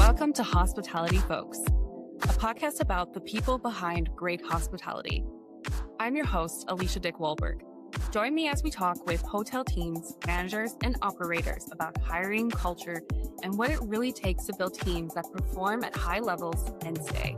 Welcome to Hospitality Folks, a podcast about the people behind great hospitality. I'm your host, Alicia Wahlberg. Join me as we talk with hotel teams, managers, and operators about hiring, culture, and what it really takes to build teams that perform at high levels and stay.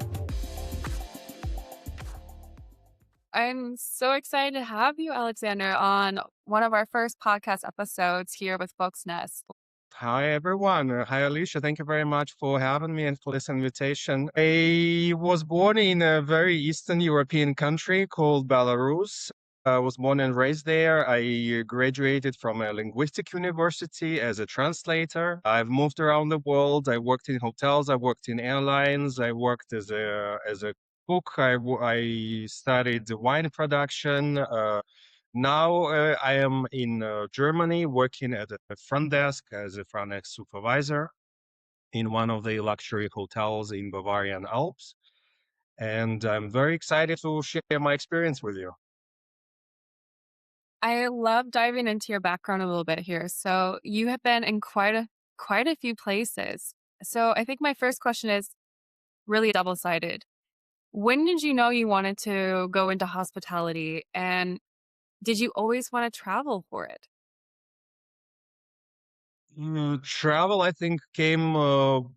I'm so excited to have you, Alexander, on one of our first podcast episodes here with Folks Nest. Hi, everyone. Hi, Alicia. Thank you very much for having me and for this invitation. I was born in a very Eastern European country called Belarus. I was born and raised there. I graduated from a linguistic university as a translator. I've moved around the world. I worked in hotels. I worked in airlines. I worked as a cook. I studied wine production. Now I am in Germany working at a front desk as a front desk supervisor in one of the luxury hotels in Bavarian Alps. And I'm very excited to share my experience with you. I love diving into your background a little bit here. So you have been in quite a few places. So I think my first question is really double-sided. When did you know you wanted to go into hospitality, and did you always want to travel for it? Travel, I think, came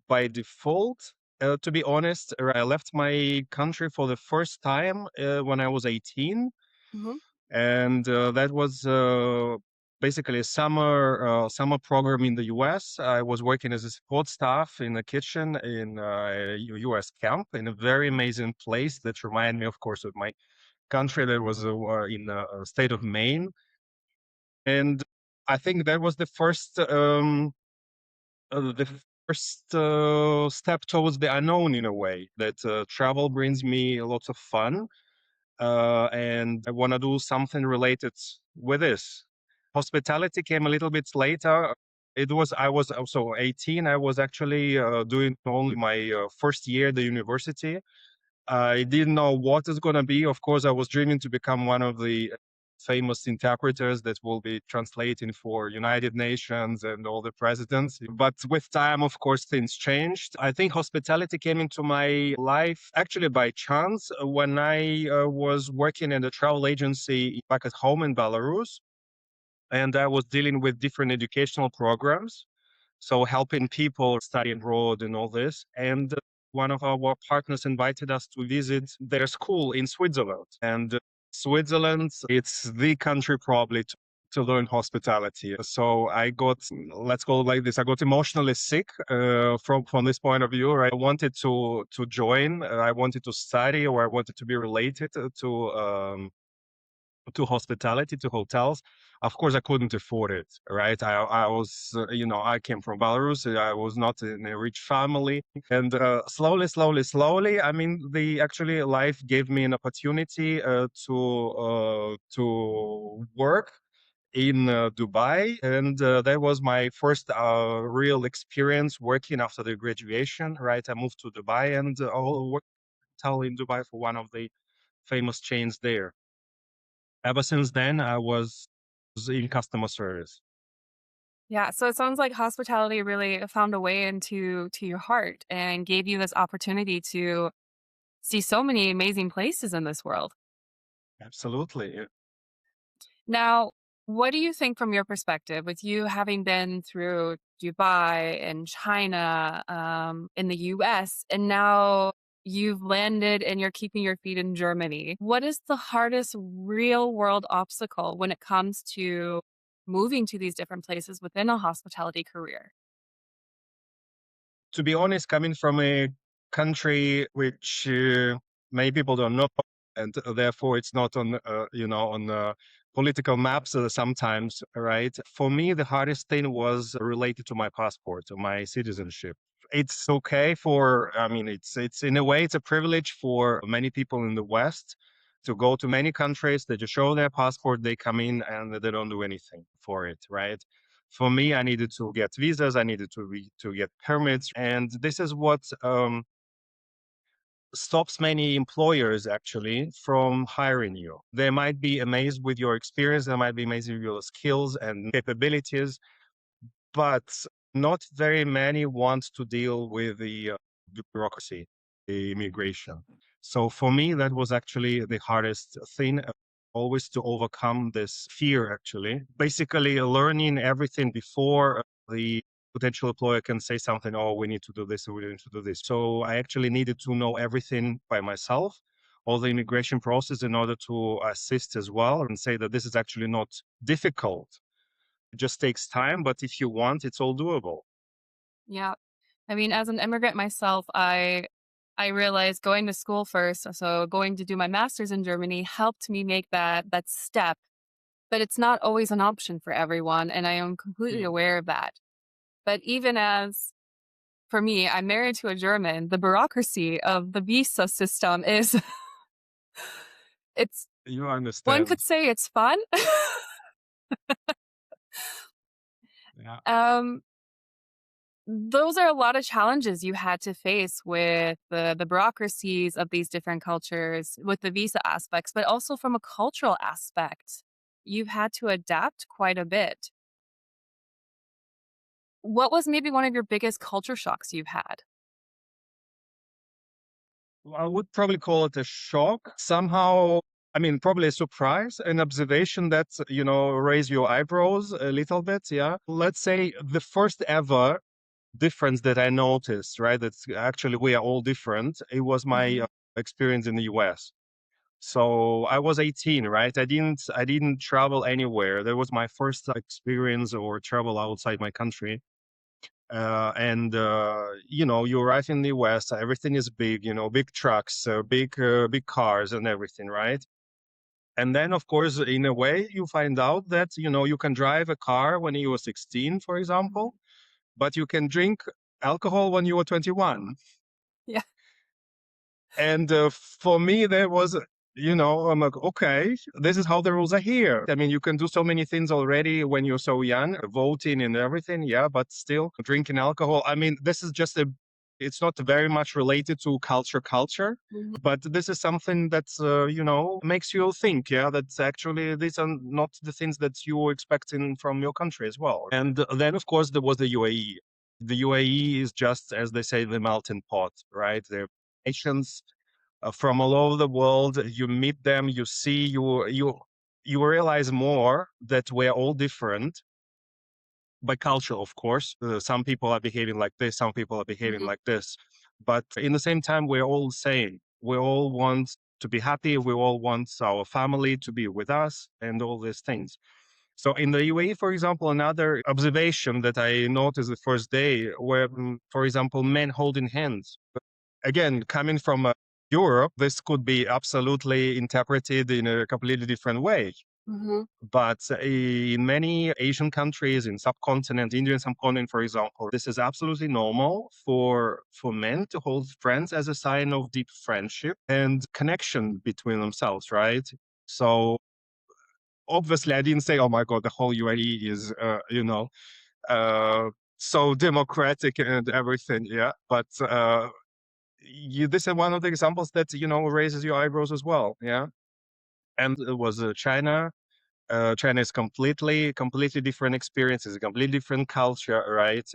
by default. To be honest, I left my country for the first time when I was 18. Hmm. And that was basically a summer program in the US. I was working as a support staff in the kitchen in a US camp in a very amazing place that reminded me, of course, of my country that was in the state of Maine. And I think that was the first step towards the unknown in a way, that travel brings me lots of fun. And I want to do something related with this. Hospitality came a little bit later. I was also 18. I was actually doing only my first year at the university. I didn't know what it's going to be. Of course, I was dreaming to become one of the famous interpreters that will be translating for United Nations and all the presidents. But with time, of course, things changed. I think hospitality came into my life actually by chance when I was working in a travel agency back at home in Belarus. And I was dealing with different educational programs. So helping people study abroad and all this. And one of our partners invited us to visit their school in Switzerland. And Switzerland, it's the country probably to learn hospitality. So let's go like this. I got emotionally sick from this point of view. Right? I wanted to join. I wanted to study, or I wanted to be related to hospitality, to hotels. Of course, I couldn't afford it, right? I was, I came from Belarus. I was not in a rich family. And slowly, I mean, actually life gave me an opportunity to work in Dubai. And that was my first real experience working after the graduation, right? I moved to Dubai and worked in Dubai for one of the famous chains there. Ever since then, I was in customer service. Yeah, so it sounds like hospitality really found a way to your heart and gave you this opportunity to see so many amazing places in this world. Absolutely. Now, what do you think from your perspective, with you having been through Dubai and China, in the US, and now you've landed and you're keeping your feet in Germany? What is the hardest real world obstacle when it comes to moving to these different places within a hospitality career? To be honest, coming from a country which many people don't know, and therefore it's not on political maps sometimes, right? For me, the hardest thing was related to my passport, to my citizenship. It's okay I mean, it's in a way, it's a privilege for many people in the West to go to many countries. They just show their passport, they come in, and they don't do anything for it, right? For me, I needed to get visas, I needed to get permits, and this is what stops many employers actually from hiring you. They might be amazed with your experience, they might be amazed with your skills and capabilities, but not very many want to deal with the bureaucracy, the immigration. So for me, that was actually the hardest thing, always to overcome this fear, actually. Basically, learning everything before the potential employer can say something, oh, we need to do this, or we need to do this. So I actually needed to know everything by myself, all the immigration process, in order to assist as well and say that this is actually not difficult. It just takes time, but if you want, it's all doable. Yeah. I mean, as an immigrant myself, I realized going to school first, so going to do my master's in Germany helped me make that step, but it's not always an option for everyone, and I am completely Mm. aware of that. But even as for me, I'm married to a German, the bureaucracy of the visa system is it's You one could understand. say it's fun. Yeah. um Those are a lot of challenges you had to face with the bureaucracies of these different cultures, with the visa aspects, but also from a cultural aspect. You've had to adapt quite a bit. What was maybe one of your biggest culture shocks you've had? Well, I would probably call it a shock. Somehow, I mean, probably a surprise, an observation that, raise your eyebrows a little bit. Yeah. Let's say the first ever difference that I noticed, right? That's actually we are all different. It was my Mhm, experience in the US. So I was 18, right? I didn't travel anywhere. That was my first experience or travel outside my country. You arrive in the West, everything is big, big trucks, big cars and everything, right? And then, of course, in a way, you find out that, you can drive a car when you were 16, for mhm. example, but you can drink alcohol when you were 21. Yeah. And for me, there was, I'm like, okay, this is how the rules are here. I mean, you can do so many things already when you're so young, voting and everything, yeah, but still drinking alcohol. I mean, this is just it's not very much related to culture, Mhm, but this is something that's, makes you think, yeah, that's actually, these are not the things that you were expecting from your country as well. And then, of course, there was the UAE. The UAE is just, as they say, the melting pot, right? There are nations from all over the world. You meet them, you see, you realize more that we're all different by culture, of course. Some people are behaving like this, some people are behaving mhm. like this, but in the same time, we're all the same. We all want to be happy. We all want our family to be with us, and all these things. So in the UAE, for example, another observation that I noticed the first day were, for example, men holding hands. Again, coming from Europe, this could be absolutely interpreted in a completely different way. Mhm. But in many Asian countries, in subcontinent, Indian subcontinent, for example, this is absolutely normal for men to hold friends as a sign of deep friendship and connection between themselves, right? So obviously, I didn't say, "Oh my God, the whole UAE is, uh, so democratic and everything." Yeah, but this is one of the examples that raises your eyebrows as well. Yeah, and it was China. China is completely different experiences, a completely different culture, right?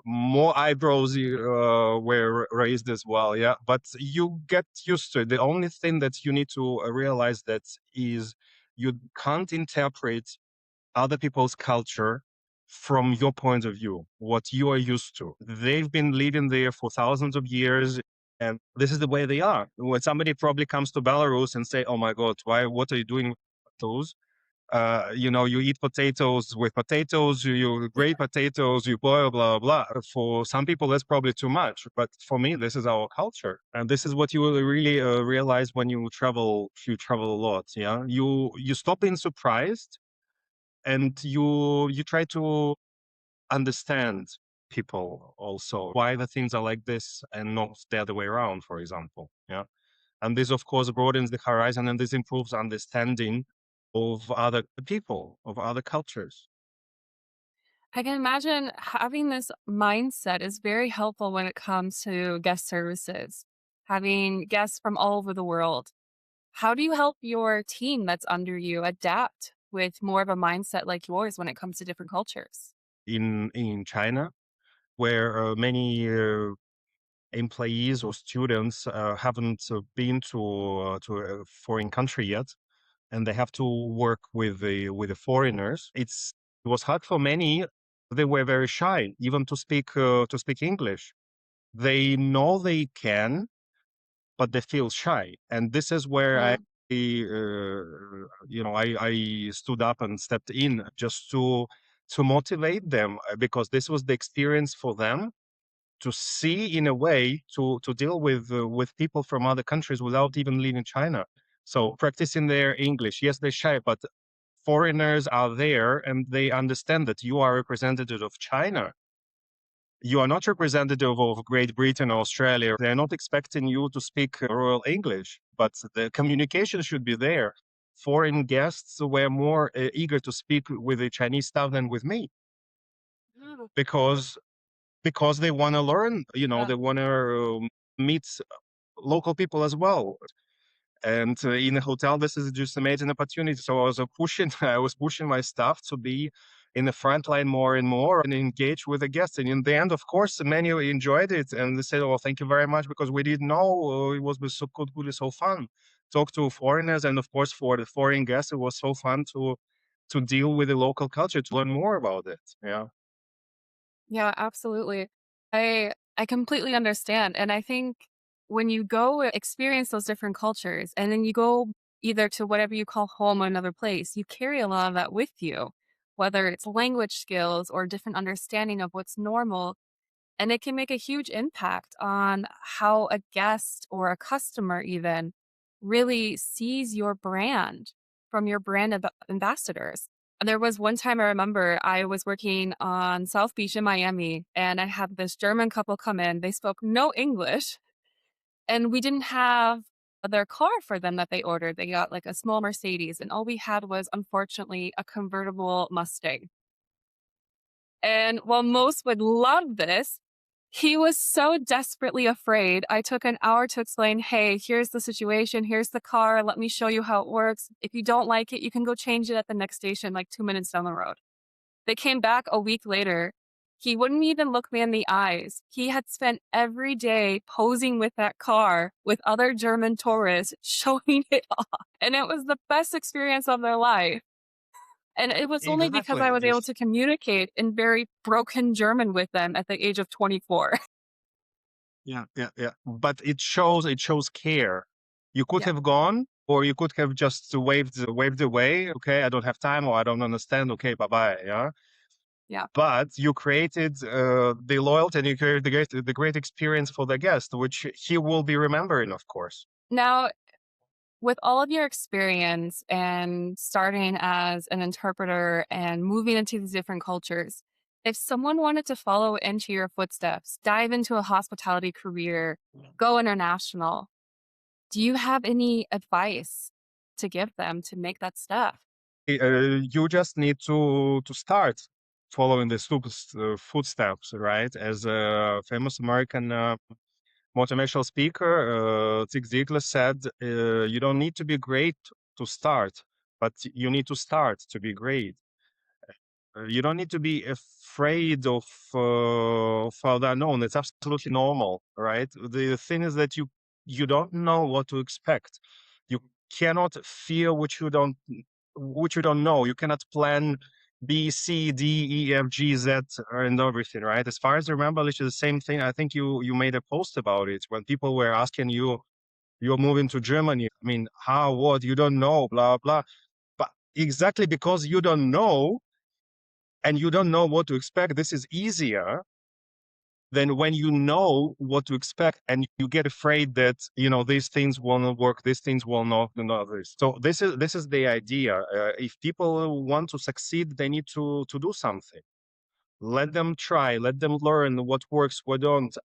More eyebrows were raised as well, yeah. But you get used to it. The only thing that you need to realize that is you can't interpret other people's culture from your point of view, what you are used to. They've been living there for thousands of years, and this is the way they are. When somebody probably comes to Belarus and say, "Oh my God, what are you doing with those?" You eat potatoes with potatoes, you Yeah. grate potatoes, you boil, blah, blah, blah. For some people, that's probably too much. But for me, this is our culture. And this is what you will really realize when you travel, if you travel a lot. Yeah. You stop being surprised, and you try to understand people also, why the things are like this and not the other way around, for example. Yeah. And this, of course, broadens the horizon, and this improves understanding of other people, of other cultures. I can imagine having this mindset is very helpful when it comes to guest services, having guests from all over the world. How do you help your team that's under you adapt with more of a mindset like yours when it comes to different cultures? in China, where many employees or students haven't been to a foreign country yet, and they have to work with the foreigners. It was hard for many. They were very shy, even to speak English. They know they can, but they feel shy, and this is where Mm. I stood up and stepped in just to motivate them, because this was the experience for them to see, in a way, to deal with people from other countries without even leaving China. So practicing their English, yes, they're shy, but foreigners are there and they understand that you are a representative of China. You are not representative of Great Britain or Australia. They're not expecting you to speak Royal English, but the communication should be there. Foreign guests were more eager to speak with the Chinese staff than with me, Mm. because they want to learn. Yeah. They want to meet local people as well. And in a hotel, this is just amazing opportunity. So I was pushing my staff to be in the front line more and more and engage with the guests. And in the end, of course, many enjoyed it and they said, "Oh, thank you very much," because we didn't know it was so good, so fun. Talk to foreigners, and of course, for the foreign guests, it was so fun to deal with the local culture, to learn more about it. Yeah. Yeah, absolutely. I completely understand, and I think when you go experience those different cultures and then you go either to whatever you call home or another place, you carry a lot of that with you, whether it's language skills or different understanding of what's normal. And it can make a huge impact on how a guest or a customer even really sees your brand from your brand ambassadors. There was one time I remember I was working on South Beach in Miami and I had this German couple come in. They spoke no English and we didn't have their car for them that they ordered. They got like a small Mercedes and all we had was unfortunately a convertible Mustang. And while most would love this, he was so desperately afraid. I took an hour to explain, hey, here's the situation. Here's the car. Let me show you how it works. If you don't like it, you can go change it at the next station, like 2 minutes down the road. They came back a week later. He wouldn't even look me in the eyes. He had spent every day posing with that car with other German tourists, showing it off. And it was the best experience of their life. And it was only because I Exactly. was able This. to communicate in very broken German with them at the age of 24. Yeah, yeah, yeah. But it shows care. You could Yeah, have gone, or you could have just waved away. Okay, I don't have time, or I don't understand. Okay, bye bye. Yeah. yeah. But you created the loyalty, and you created the great experience for the guest, which he will be remembering, of course. Now, with all of your experience and starting as an interpreter and moving into these different cultures, if someone wanted to follow into your footsteps, dive into a hospitality career, go international, do you have any advice to give them to make that step? You just need to start following the footsteps, right? As a famous American motivational speaker, Zig Ziglar said, "You don't need to be great to start, but you need to start to be great." You don't need to be afraid of the unknown. It's absolutely normal, right? The thing is that you don't know what to expect. You cannot fear what you don't know. You cannot plan B, C, D, E, F, G, Z, and everything, right? As far as I remember, Alicia, the same thing. I think you made a post about it when people were asking you, "You're moving to Germany. I mean, how? What? You don't know, blah blah." But exactly because you don't know and you don't know what to expect, this is easier than when you know what to expect and you get afraid that these things will not work, these things will not, and others. So this is the idea. If people want to succeed, they need to do something. Let them try, let them learn what works, what don't.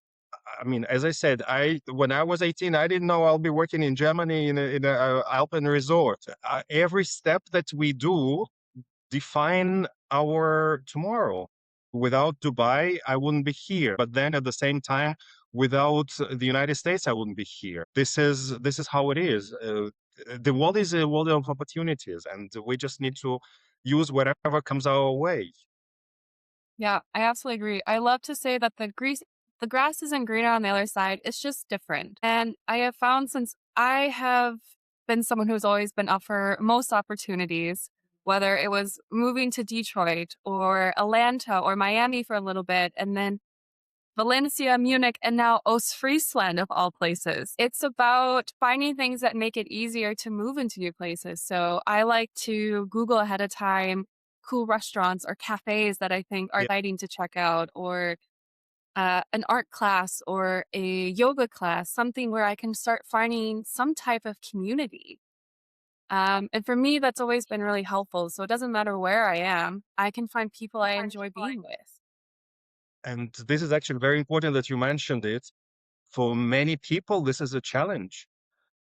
I mean, as I said, I when I was 18, I didn't know I'll be working in Germany in a Alpine resort. Every step that we do define our tomorrow. Without Dubai, I wouldn't be here. But then at the same time, without the United States, I wouldn't be here. This is how it is. The world is a world of opportunities, and we just need to use whatever comes our way. Yeah, I absolutely agree. I love to say that the grass isn't greener on the other side. It's just different. And I have found since I have been someone who's always been up for most opportunities, whether it was moving to Detroit or Atlanta or Miami for a little bit, and then Valencia, Munich, and now Ostfriesland of all places. It's about finding things that make it easier to move into new places. So I like to Google ahead of time cool restaurants or cafes that I think are Yeah. exciting to check out, or an art class or a yoga class, something where I can start finding some type of community. And for me, that's always been really helpful. So it doesn't matter where I am, I can find people I enjoy being with. And this is actually very important that you mentioned it. For many people, this is a challenge.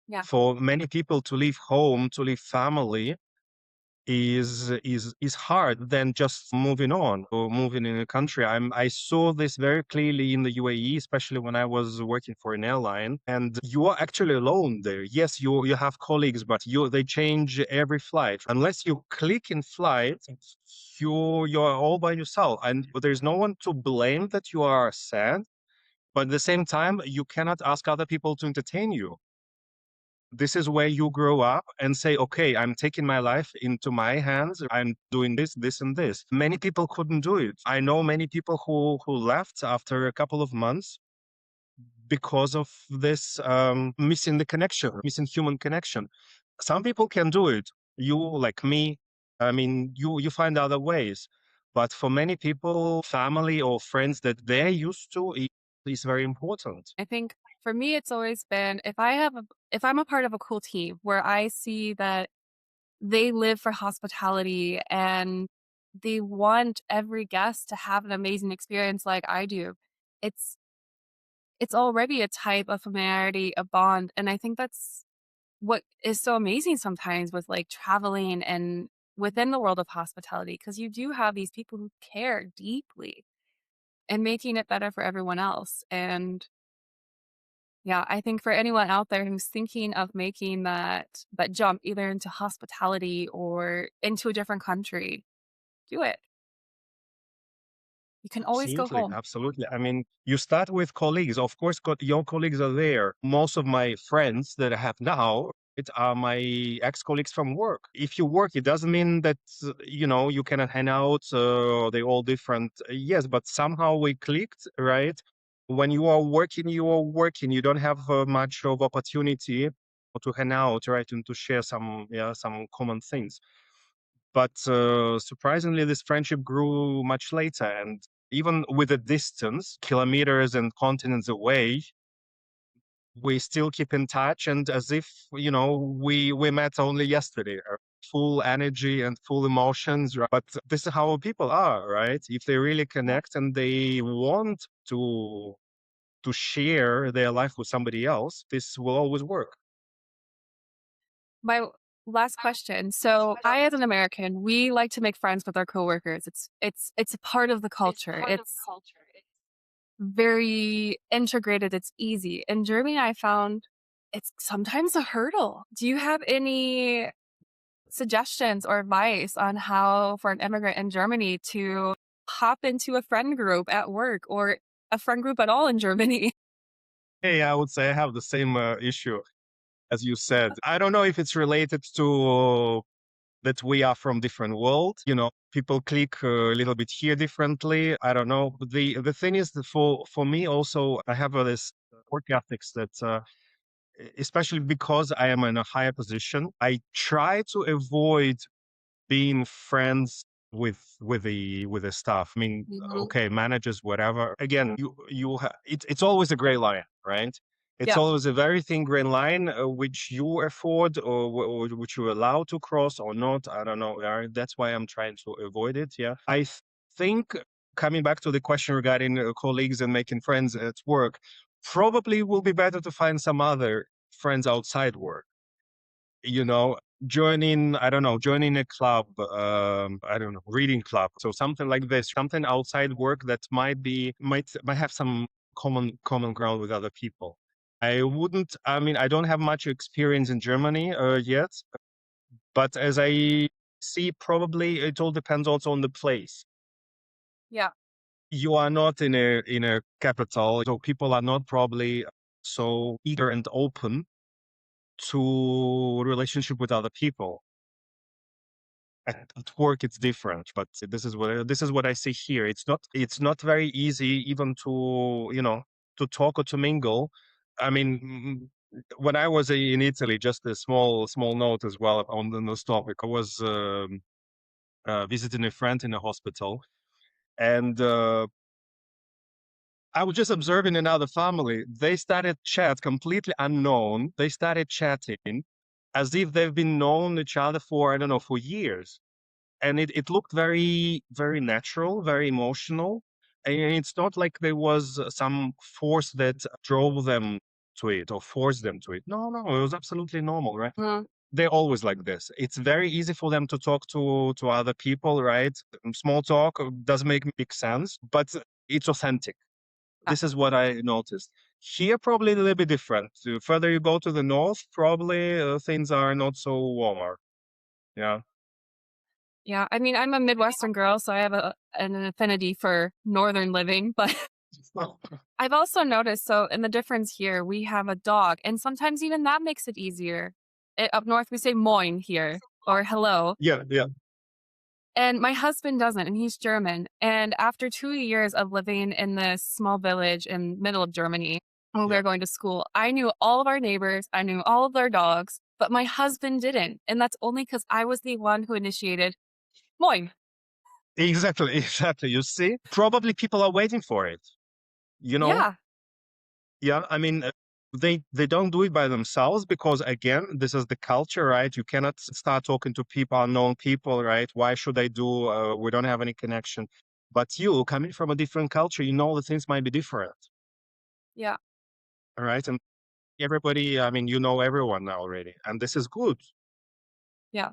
Yeah. For many people to leave home, to leave family, is hard than just moving on or moving in a country. I saw this very clearly in the UAE, especially when I was working for an airline, and you are actually alone there. Yes, you have colleagues, but they change every flight. Unless you click in flight, you're all by yourself, and there's no one to blame that you are sad. But at the same time, you cannot ask other people to entertain you. This is where you grow up and say, okay, I'm taking my life into my hands. I'm doing this, this, and this. Many people couldn't do it. I know many people who left after a couple of months because of this missing the connection, missing human connection. Some people can do it. You, like me, I mean, you find other ways. But for many people, family or friends that they're used to is very important. I think for me, it's always been if I'm a part of a cool team where I see that they live for hospitality and they want every guest to have an amazing experience like I do. It's it's already a type of familiarity, a bond, and I think that's what is so amazing sometimes with like traveling and within the world of hospitality because you do have these people who care deeply and making it better for everyone else. And yeah, I think for anyone out there who's thinking of making that jump either into hospitality or into a different country, do it. You can always go Absolutely, home. absolutely. I mean, you start with colleagues. Of course, your colleagues are there. Most of my friends that I have now, it are my ex-colleagues from work. If you work, it doesn't mean that you cannot hang out. They're all different. Yes, but somehow we clicked, right? When you are working, you are working. You don't have much of opportunity to hang out, right, and to share some common things. But surprisingly, this friendship grew much later. And even with a distance, kilometers and continents away, we still keep in touch. And as if, we met only yesterday, full energy and full emotions. Right? But this is how people are, right? If they really Yeah. connect and they want to share their life with somebody else, this will always work. My last question. So, I as an American, we like to make friends with our coworkers. It's a part of the culture. It's very integrated. It's easy. In Germany, I found it's sometimes a hurdle. Do you have any suggestions or advice on how for an immigrant in Germany to hop into a friend group at work or a friend group at all in Germany? Hey, I would say I have the same issue as you said. I don't know if it's related to that we are from different world. People click a little bit here differently. I don't know. The thing is that for me also, I have this work ethics that especially because I am in a higher position, I try to avoid being friends with the staff. I mean, Mhm. okay, managers, whatever. Again, it's always a gray line, right? It's Yeah. always a very thin gray line which you afford or which you're allowed to cross or not. I don't know. That's why I'm trying to avoid it. Yeah, think coming back to the question regarding colleagues and making friends at work, probably will be better to find some other friends outside work, you know joining, I don't know, joining a club, I don't know, reading club, so something like this, something outside work that might have some common ground with other people. I mean, I don't have much experience in Germany yet, but as I see, probably it all depends also on the place. Yeah. You are not in a capital, so people are not probably so eager and open to relationship with other people. At work, it's different, but this is what I see here. It's not very easy even to to talk or to mingle. I mean, when I was in Italy, just a small note as well on this topic. I was visiting a friend in a hospital, and I was just observing another family. They started chat completely unknown. They started chatting as if they've been known each other for I don't know for years, and it looked very natural, very emotional, and it's not like there was some force that drove them to it or forced them to it. No, no, it was absolutely normal, right? Mhm. They're always like this. It's very easy for them to talk to other people, right? Small talk doesn't make big sense, but it's authentic. Yeah. This is what I noticed. Here, probably a little bit different. The further you go to the north, probably things are not so warmer. Yeah. Yeah, I mean, I'm a Midwestern girl, so I have an affinity for northern living, but I've also noticed, so in the difference here, we have a dog, and sometimes even that makes it easier. Up north, we say moin here or hello. Yeah, yeah, And my husband doesn't, and he's German. And after 2 years of living in this small village in middle of Germany, when we yeah. were going to school, I knew all of our neighbors, I knew all of their dogs, but my husband didn't. And that's only because I was the one who initiated moin. Exactly, exactly. You see, probably people are waiting for it. You know, Yeah, yeah. I mean, they don't do it by themselves because again, this is the culture, right? You cannot start talking to people, unknown people, right? Why should I do? We don't have any connection. But you coming from a different culture, you know, the things might be different, yeah, all right? And everybody, I mean, you know everyone now already, and this is good. yeah.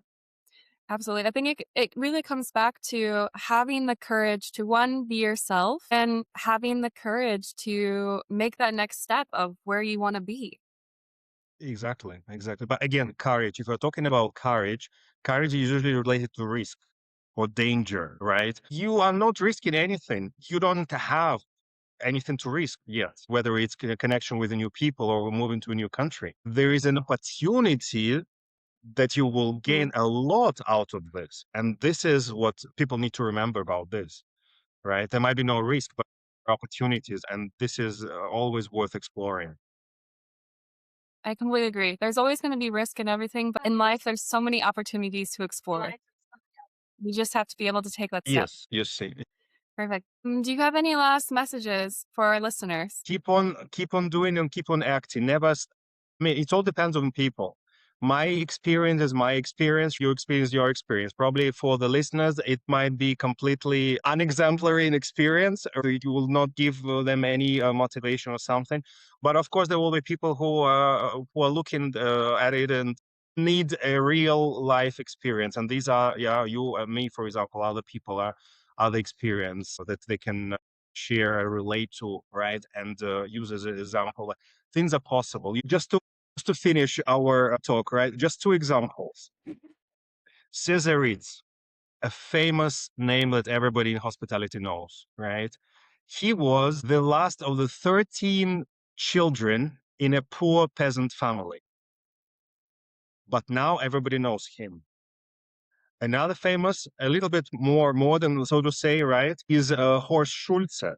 Absolutely. I think it really comes back to having the courage to one, be yourself and having the courage to make that next step of where you want to be. Exactly, exactly. But again, courage. If we're talking about courage, courage is usually related to risk or danger, right? You are not risking anything. You don't have anything to risk yet, whether it's a connection with a new people or moving to a new country. There is an opportunity that you will gain Mhm. a lot out of this. And this is what people need to remember about this, right? There might be no risk, but opportunities. And this is always worth exploring. I completely agree. There's always going to be risk in everything, but in life, there's so many opportunities to explore. You just have to be able to take that step. Yes, you see. Perfect. Do you have any last messages for our listeners? Keep on doing and keep on acting. I mean, it all depends on people. My experience is my experience, your experience is your experience. Probably for the listeners, it might be completely unexemplary in experience, or it will not give them any motivation or something. But of course, there will be people who are looking at it and need a real life experience. And these are, yeah, you and me, for example, other people are the experience that they can share, relate to, right? And use as an example. Things are possible. Just to finish our talk, right? Just two examples. Caesar Ritz, a famous name that everybody in hospitality knows, right? He was the last of the 13 children in a poor peasant family, but now everybody knows him. Another famous, a little bit more modern, so to say, right, is Horst Schulze.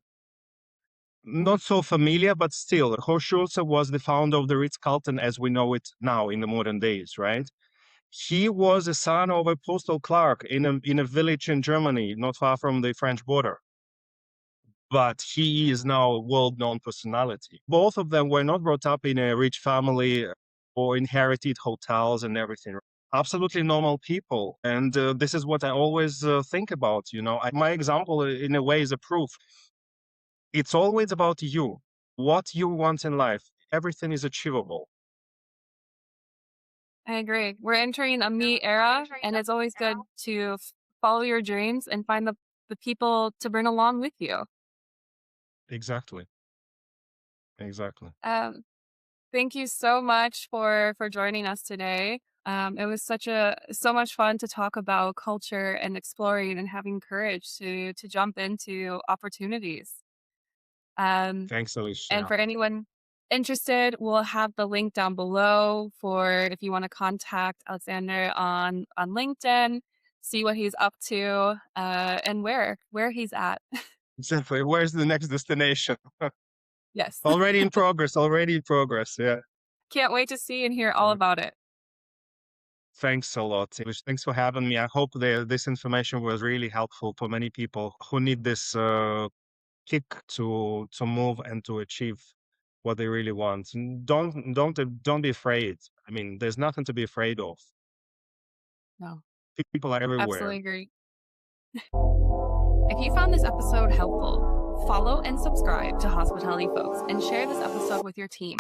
Mhm. Not so familiar, but still, Horst Schulze was the founder of the Ritz-Carlton as we know it now in the modern days, right? He was a son of a postal clerk in a village in Germany, not far from the French border. But he is now a world-known personality. Both of them were not brought up in a rich family or inherited hotels and everything. Absolutely normal people, and this is what I always think about. You know, my example, in a way, is a proof. It's always about you, what you want in life. Everything is achievable. I agree. We're entering a me era, and it's always good to follow your dreams and find the people to bring along with you. Exactly. Exactly. Um, Thank you so much for joining us today. It was so much fun to talk about culture and exploring and having courage to jump into opportunities. Um, Thanks, and Alicia. for anyone interested, we'll have the link down below for if you want to contact Alexander on LinkedIn, see what he's up to, and where he's at. Exactly. Where's the next destination? Yes. Already in progress. Already in progress. Yeah. Can't wait to see and hear all Uh, about it. Thanks a lot. Thanks for having me. I hope this information was really helpful for many people who need this kick to move and to achieve what they really want. And don't be afraid. I mean, there's nothing to be afraid of. No, People are everywhere. absolutely agree. If you found this episode helpful, follow and subscribe to Hospitality Folks and share this episode with your team.